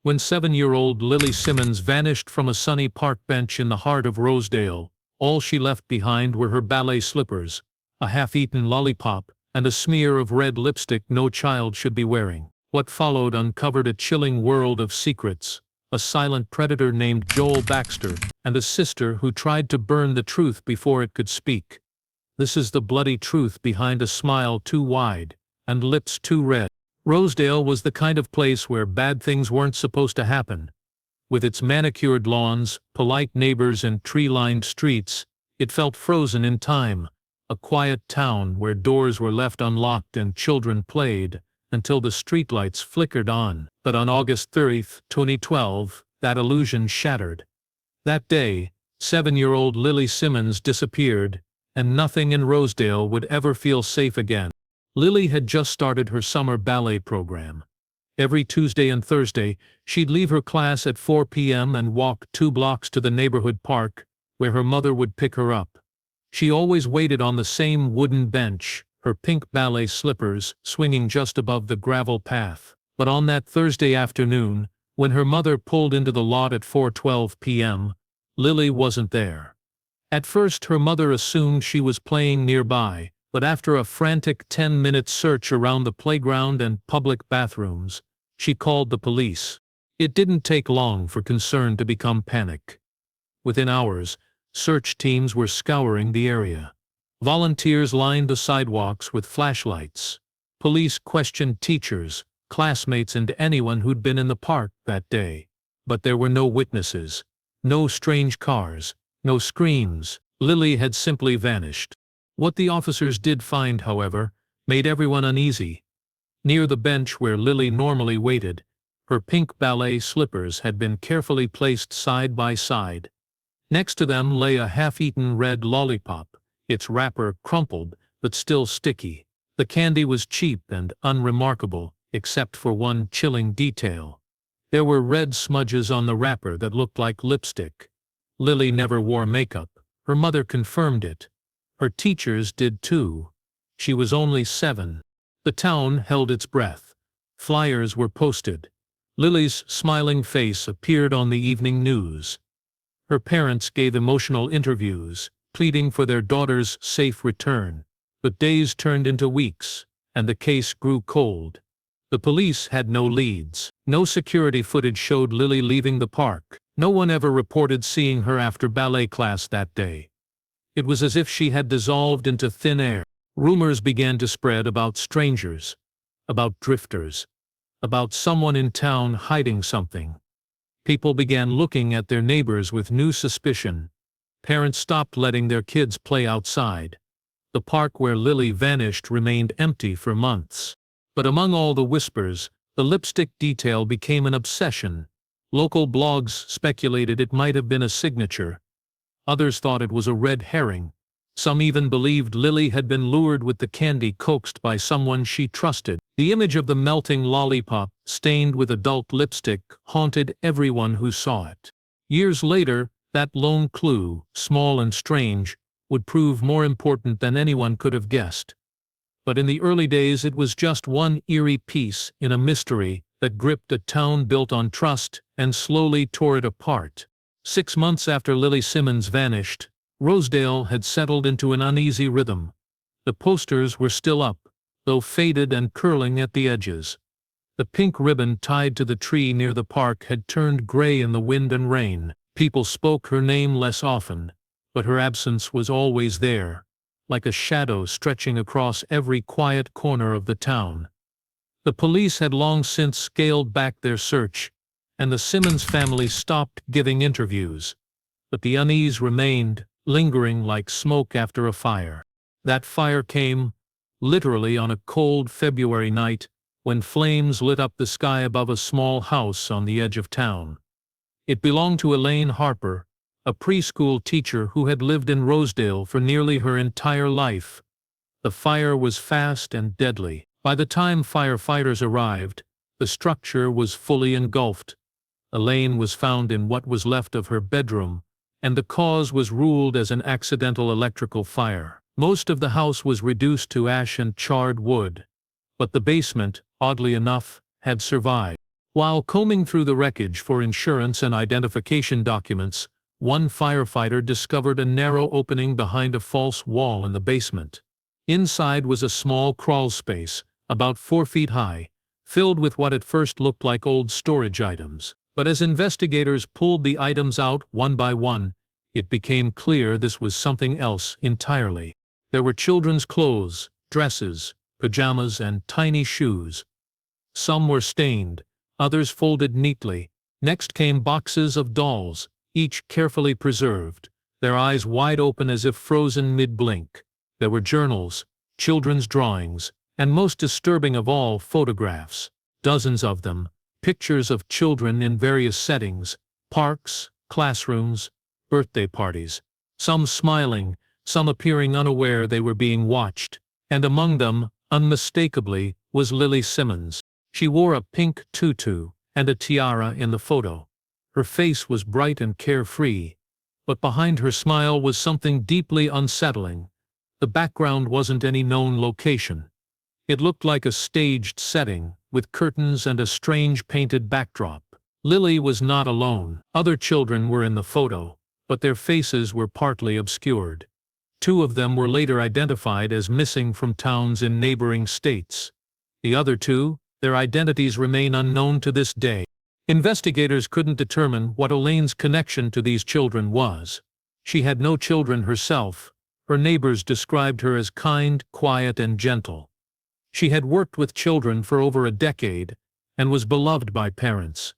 When 7-year-old Lily Simmons vanished from a sunny park bench in the heart of Rosedale, all she left behind were her ballet slippers, a half-eaten lollipop, and a smear of red lipstick no child should be wearing. What followed uncovered a chilling world of secrets, a silent predator named Joel Baxter, and a sister who tried to burn the truth before it could speak. This is the bloody truth behind a smile too wide and lips too red. Rosedale was the kind of place where bad things weren't supposed to happen. With its manicured lawns, polite neighbors, and tree-lined streets, it felt frozen in time, a quiet town where doors were left unlocked and children played until the streetlights flickered on. But on August 30, 2012, that illusion shattered. That day, 7-year-old Lily Simmons disappeared, and nothing in Rosedale would ever feel safe again. Lily had just started her summer ballet program. Every Tuesday and Thursday, she'd leave her class at 4 p.m. and walk 2 blocks to the neighborhood park, where her mother would pick her up. She always waited on the same wooden bench, her pink ballet slippers swinging just above the gravel path. But on that Thursday afternoon, when her mother pulled into the lot at 4:12 p.m., Lily wasn't there. At first her mother assumed she was playing nearby, but after a frantic 10-minute search around the playground and public bathrooms, she called the police. It didn't take long for concern to become panic. Within hours, search teams were scouring the area. Volunteers lined the sidewalks with flashlights. Police questioned teachers, classmates, and anyone who'd been in the park that day. But there were no witnesses, no strange cars, no screams. Lily had simply vanished. What the officers did find, however, made everyone uneasy. Near the bench where Lily normally waited, her pink ballet slippers had been carefully placed side by side. Next to them lay a half-eaten red lollipop, its wrapper crumpled but still sticky. The candy was cheap and unremarkable, except for one chilling detail. There were red smudges on the wrapper that looked like lipstick. Lily never wore makeup. Her mother confirmed it. Her teachers did too. She was only 7. The town held its breath. Flyers were posted. Lily's smiling face appeared on the evening news. Her parents gave emotional interviews, pleading for their daughter's safe return. But days turned into weeks, and the case grew cold. The police had no leads. No security footage showed Lily leaving the park. No one ever reported seeing her after ballet class that day. It was as if she had dissolved into thin air. Rumors began to spread about strangers, about drifters, about someone in town hiding something. People began looking at their neighbors with new suspicion. Parents stopped letting their kids play outside. The park where Lily vanished remained empty for months. But among all the whispers, the lipstick detail became an obsession. Local blogs speculated it might have been a signature. Others thought it was a red herring. Some even believed Lily had been lured with the candy coaxed by someone she trusted. The image of the melting lollipop, stained with adult lipstick, haunted everyone who saw it. Years later, that lone clue, small and strange, would prove more important than anyone could have guessed. But in the early days it was just one eerie piece in a mystery that gripped a town built on trust and slowly tore it apart. 6 months after Lily Simmons vanished, Rosedale had settled into an uneasy rhythm. The posters were still up, though faded and curling at the edges. The pink ribbon tied to the tree near the park had turned gray in the wind and rain. People spoke her name less often, but her absence was always there, like a shadow stretching across every quiet corner of the town. The police had long since scaled back their search, and the Simmons family stopped giving interviews. But the unease remained, lingering like smoke after a fire. That fire came, literally on a cold February night, when flames lit up the sky above a small house on the edge of town. It belonged to Elaine Harper, a preschool teacher who had lived in Rosedale for nearly her entire life. The fire was fast and deadly. By the time firefighters arrived, the structure was fully engulfed. Elaine was found in what was left of her bedroom, and the cause was ruled as an accidental electrical fire. Most of the house was reduced to ash and charred wood, but the basement, oddly enough, had survived. While combing through the wreckage for insurance and identification documents, one firefighter discovered a narrow opening behind a false wall in the basement. Inside was a small crawl space, about 4 feet high, filled with what at first looked like old storage items. But as investigators pulled the items out one by one, it became clear this was something else entirely. There were children's clothes, dresses, pajamas, and tiny shoes. Some were stained, others folded neatly. Next came boxes of dolls, each carefully preserved, their eyes wide open as if frozen mid-blink. There were journals, children's drawings, and most disturbing of all, photographs. Dozens of them, pictures of children in various settings, parks, classrooms, birthday parties. Some smiling, some appearing unaware they were being watched. And among them, unmistakably, was Lily Simmons. She wore a pink tutu and a tiara in the photo. Her face was bright and carefree, but behind her smile was something deeply unsettling. The background wasn't any known location. It looked like a staged setting, with curtains and a strange painted backdrop. Lily was not alone. Other children were in the photo, but their faces were partly obscured. 2 of them were later identified as missing from towns in neighboring states. The other 2, their identities remain unknown to this day. Investigators couldn't determine what Elaine's connection to these children was. She had no children herself. Her neighbors described her as kind, quiet, and gentle. She had worked with children for over a decade and was beloved by parents.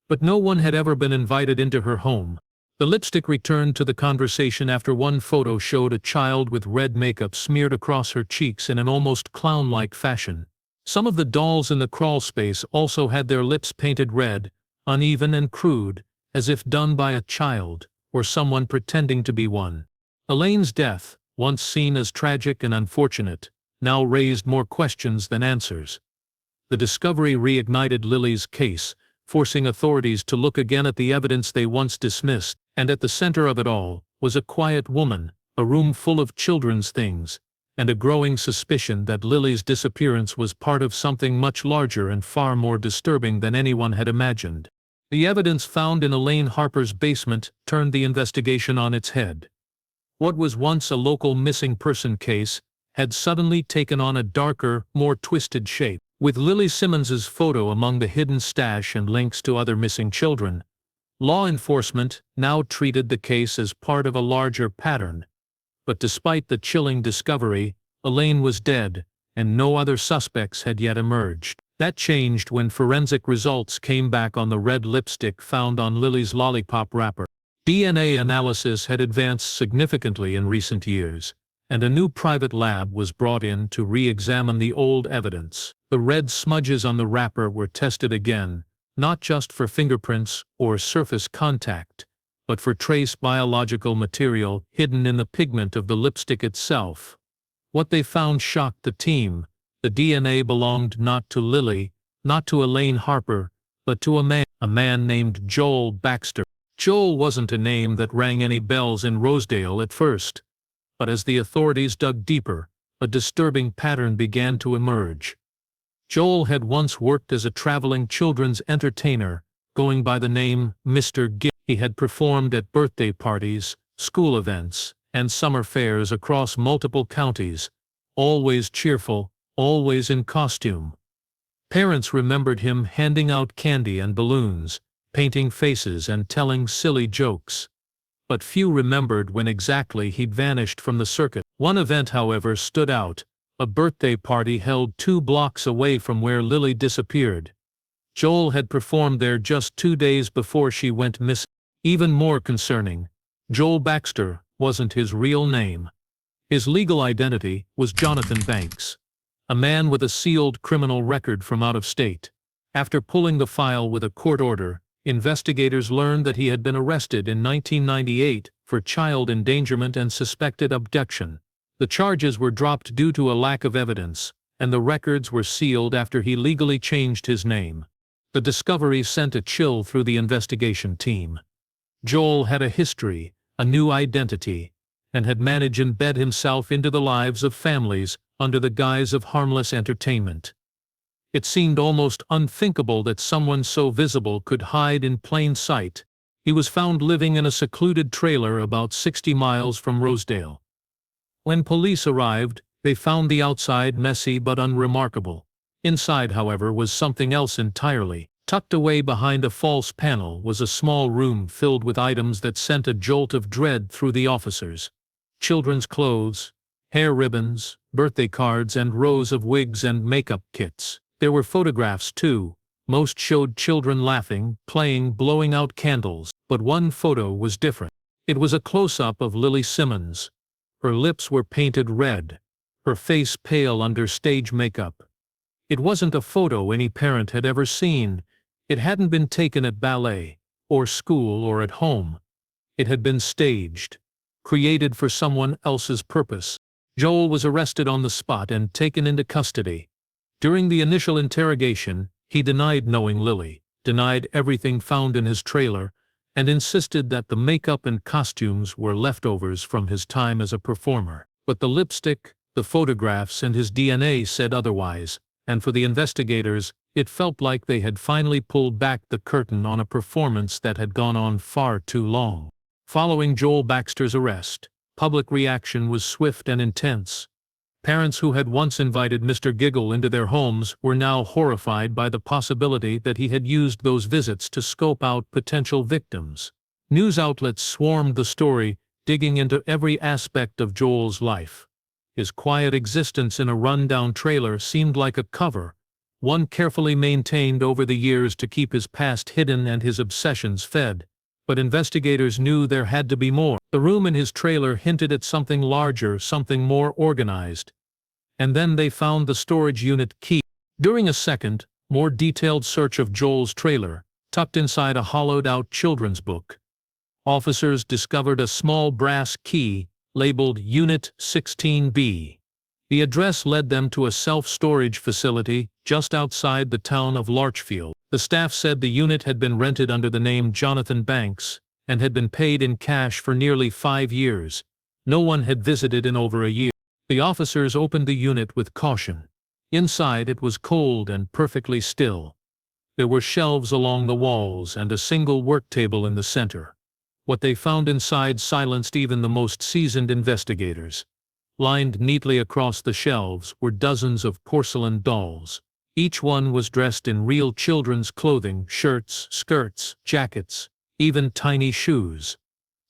But no one had ever been invited into her home. The lipstick returned to the conversation after one photo showed a child with red makeup smeared across her cheeks in an almost clown-like fashion. Some of the dolls in the crawl space also had their lips painted red, uneven and crude, as if done by a child or someone pretending to be one. Elaine's death, once seen as tragic and unfortunate, now raised more questions than answers. The discovery reignited Lily's case, forcing authorities to look again at the evidence they once dismissed, and at the center of it all was a quiet woman, a room full of children's things, and a growing suspicion that Lily's disappearance was part of something much larger and far more disturbing than anyone had imagined. The evidence found in Elaine Harper's basement turned the investigation on its head. What was once a local missing person case had suddenly taken on a darker, more twisted shape. With Lily Simmons's photo among the hidden stash and links to other missing children, law enforcement now treated the case as part of a larger pattern. But despite the chilling discovery, Elaine was dead, and no other suspects had yet emerged. That changed when forensic results came back on the red lipstick found on Lily's lollipop wrapper. DNA analysis had advanced significantly in recent years, and a new private lab was brought in to re-examine the old evidence. The red smudges on the wrapper were tested again, not just for fingerprints or surface contact, but for trace biological material hidden in the pigment of the lipstick itself. What they found shocked the team. The DNA belonged not to Lily, not to Elaine Harper, but to a man named Joel Baxter. Joel wasn't a name that rang any bells in Rosedale at first. But as the authorities dug deeper, a disturbing pattern began to emerge. Joel had once worked as a traveling children's entertainer, going by the name Mr. Gibb. He had performed at birthday parties, school events, and summer fairs across multiple counties, always cheerful, always in costume. Parents remembered him handing out candy and balloons, painting faces and telling silly jokes. But few remembered when exactly he'd vanished from the circuit. One event, however, stood out, a birthday party held 2 blocks away from where Lily disappeared. Joel had performed there just 2 days before she went missing. Even more concerning, Joel Baxter wasn't his real name. His legal identity was Jonathan Banks, a man with a sealed criminal record from out of state. After pulling the file with a court order, investigators learned that he had been arrested in 1998 for child endangerment and suspected abduction. The charges were dropped due to a lack of evidence, and the records were sealed after he legally changed his name. The discovery sent a chill through the investigation team. Joel had a history, a new identity, and had managed to embed himself into the lives of families under the guise of harmless entertainment. It seemed almost unthinkable that someone so visible could hide in plain sight. He was found living in a secluded trailer about 60 miles from Rosedale. When police arrived, they found the outside messy but unremarkable. Inside, however, was something else entirely. Tucked away behind a false panel was a small room filled with items that sent a jolt of dread through the officers. Children's clothes, hair ribbons, birthday cards, and rows of wigs and makeup kits. There were photographs, too. Most showed children laughing, playing, blowing out candles, but one photo was different. It was a close-up of Lily Simmons. Her lips were painted red, her face pale under stage makeup. It wasn't a photo any parent had ever seen. It hadn't been taken at ballet, or school, or at home. It had been staged, created for someone else's purpose. Joel was arrested on the spot and taken into custody. During the initial interrogation, he denied knowing Lily, denied everything found in his trailer, and insisted that the makeup and costumes were leftovers from his time as a performer. But the lipstick, the photographs, and his DNA said otherwise, and for the investigators, it felt like they had finally pulled back the curtain on a performance that had gone on far too long. Following Joel Baxter's arrest, public reaction was swift and intense. Parents who had once invited Mr. Giggle into their homes were now horrified by the possibility that he had used those visits to scope out potential victims. News outlets swarmed the story, digging into every aspect of Joel's life. His quiet existence in a run-down trailer seemed like a cover, one carefully maintained over the years to keep his past hidden and his obsessions fed. But investigators knew there had to be more. The room in his trailer hinted at something larger, something more organized. And then they found the storage unit key. During a second, more detailed search of Joel's trailer, tucked inside a hollowed-out children's book, officers discovered a small brass key labeled Unit 16B. The address led them to a self-storage facility just outside the town of Larchfield. The staff said the unit had been rented under the name Jonathan Banks and had been paid in cash for nearly 5 years. No one had visited in over a year. The officers opened the unit with caution. Inside it was cold and perfectly still. There were shelves along the walls and a single work table in the center. What they found inside silenced even the most seasoned investigators. Lined neatly across the shelves were dozens of porcelain dolls. Each one was dressed in real children's clothing, shirts, skirts, jackets, even tiny shoes.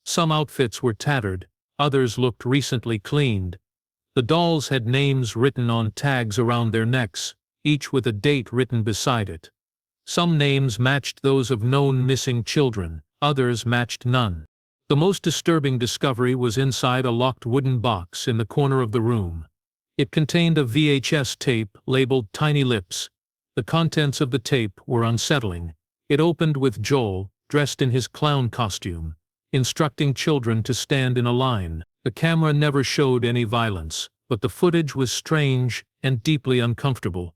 Some outfits were tattered, others looked recently cleaned. The dolls had names written on tags around their necks, each with a date written beside it. Some names matched those of known missing children, others matched none. The most disturbing discovery was inside a locked wooden box in the corner of the room. It contained a VHS tape labeled Tiny Lips. The contents of the tape were unsettling. It opened with Joel, dressed in his clown costume, instructing children to stand in a line. The camera never showed any violence, but the footage was strange and deeply uncomfortable.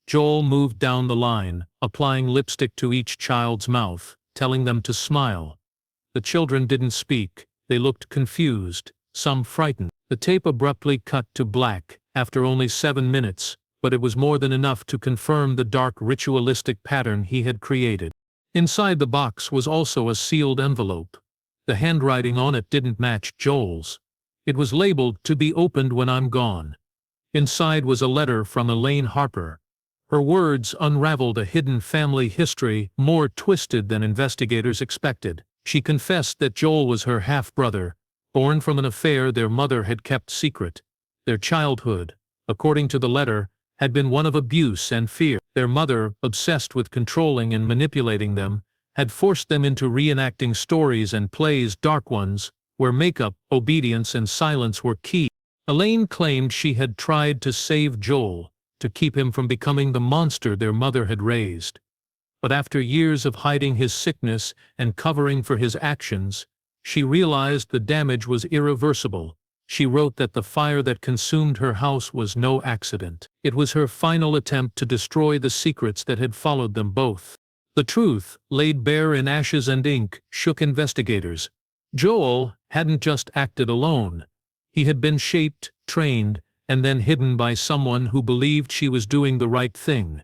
Joel moved down the line, applying lipstick to each child's mouth, telling them to smile. The children didn't speak. They looked confused, some frightened. The tape abruptly cut to black after only 7 minutes, but it was more than enough to confirm the dark ritualistic pattern he had created. Inside the box was also a sealed envelope. The handwriting on it didn't match Joel's. It was labeled, "To be opened when I'm gone." Inside was a letter from Elaine Harper. Her words unraveled a hidden family history more twisted than investigators expected. She confessed that Joel was her half-brother, born from an affair their mother had kept secret. Their childhood, according to the letter, had been one of abuse and fear. Their mother, obsessed with controlling and manipulating them, had forced them into reenacting stories and plays, dark ones, where makeup, obedience, and silence were key. Elaine claimed she had tried to save Joel, to keep him from becoming the monster their mother had raised. But after years of hiding his sickness and covering for his actions, she realized the damage was irreversible. She wrote that the fire that consumed her house was no accident. It was her final attempt to destroy the secrets that had followed them both. The truth, laid bare in ashes and ink, shook investigators. Joel hadn't just acted alone. He had been shaped, trained, and then hidden by someone who believed she was doing the right thing.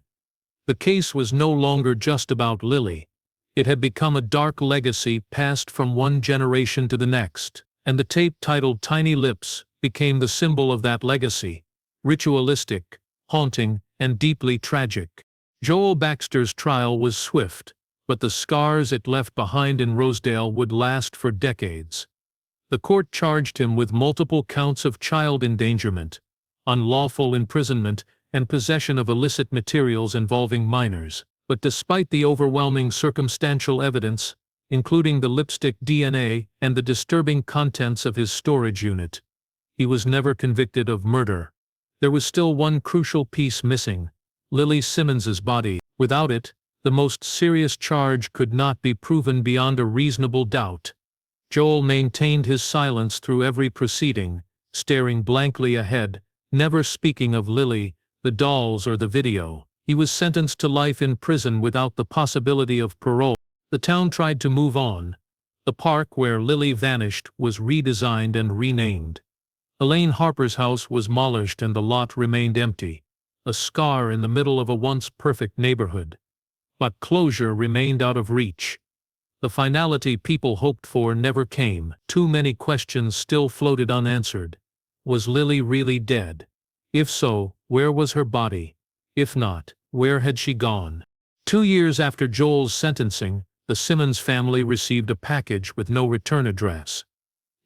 The case was no longer just about Lily. It had become a dark legacy passed from one generation to the next, and the tape titled Tiny Lips became the symbol of that legacy, ritualistic, haunting, and deeply tragic. Joel Baxter's trial was swift, but the scars it left behind in Rosedale would last for decades. The court charged him with multiple counts of child endangerment, unlawful imprisonment, and possession of illicit materials involving minors. But despite the overwhelming circumstantial evidence, including the lipstick DNA and the disturbing contents of his storage unit, he was never convicted of murder. There was still one crucial piece missing: Lily Simmons's body. Without it, the most serious charge could not be proven beyond a reasonable doubt. Joel maintained his silence through every proceeding, staring blankly ahead, never speaking of Lily, the dolls, or the video. He was sentenced to life in prison without the possibility of parole. The town tried to move on. The park where Lily vanished was redesigned and renamed. Elaine Harper's house was demolished and the lot remained empty, a scar in the middle of a once perfect neighborhood. But closure remained out of reach. The finality people hoped for never came. Too many questions still floated unanswered. Was Lily really dead? If so, where was her body? If not, where had she gone? 2 years after Joel's sentencing, the Simmons family received a package with no return address.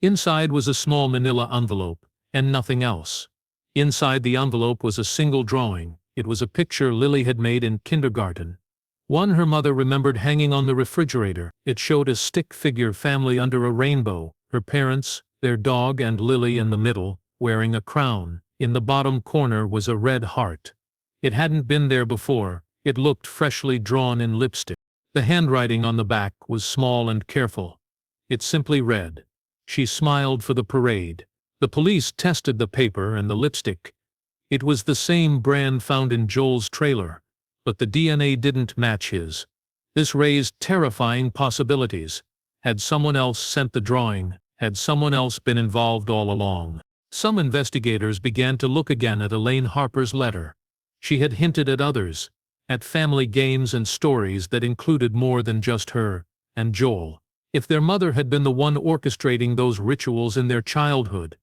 Inside was a small manila envelope, and nothing else. Inside the envelope was a single drawing. It was a picture Lily had made in kindergarten. One her mother remembered hanging on the refrigerator. It showed a stick-figure family under a rainbow, her parents, their dog, and Lily in the middle, wearing a crown. In the bottom corner was a red heart. It hadn't been there before. It looked freshly drawn in lipstick. The handwriting on the back was small and careful. It simply read, "She smiled for the parade." The police tested the paper and the lipstick. It was the same brand found in Joel's trailer, but the DNA didn't match his. This raised terrifying possibilities. Had someone else sent the drawing? Had someone else been involved all along? Some investigators began to look again at Elaine Harper's letter. She had hinted at others, at family games and stories that included more than just her and Joel. If their mother had been the one orchestrating those rituals in their childhood,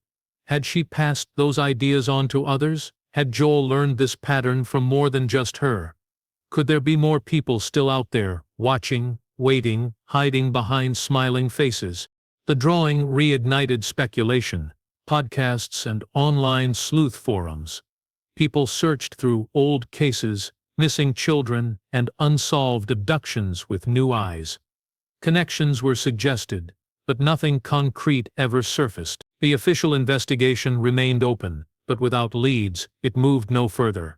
had she passed those ideas on to others? Had Joel learned this pattern from more than just her? Could there be more people still out there, watching, waiting, hiding behind smiling faces? The drawing reignited speculation, podcasts and online sleuth forums. People searched through old cases, missing children, and unsolved abductions with new eyes. Connections were suggested, but nothing concrete ever surfaced. The official investigation remained open, but without leads, it moved no further.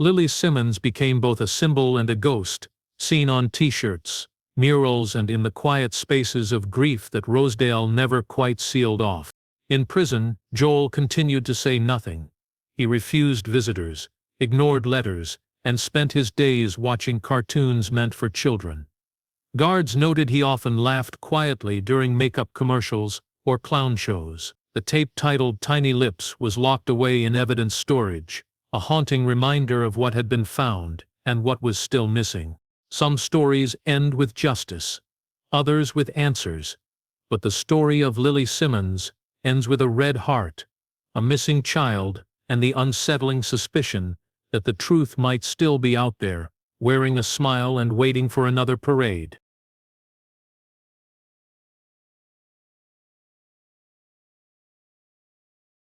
Lily Simmons became both a symbol and a ghost, seen on t-shirts, murals, and in the quiet spaces of grief that Rosedale never quite sealed off. In prison, Joel continued to say nothing. He refused visitors, ignored letters, and spent his days watching cartoons meant for children. Guards noted he often laughed quietly during makeup commercials or clown shows. The tape titled Tiny Lips was locked away in evidence storage, a haunting reminder of what had been found and what was still missing. Some stories end with justice, others with answers, but the story of Lily Simmons ends with a red heart, a missing child, and the unsettling suspicion that the truth might still be out there, wearing a smile and waiting for another parade.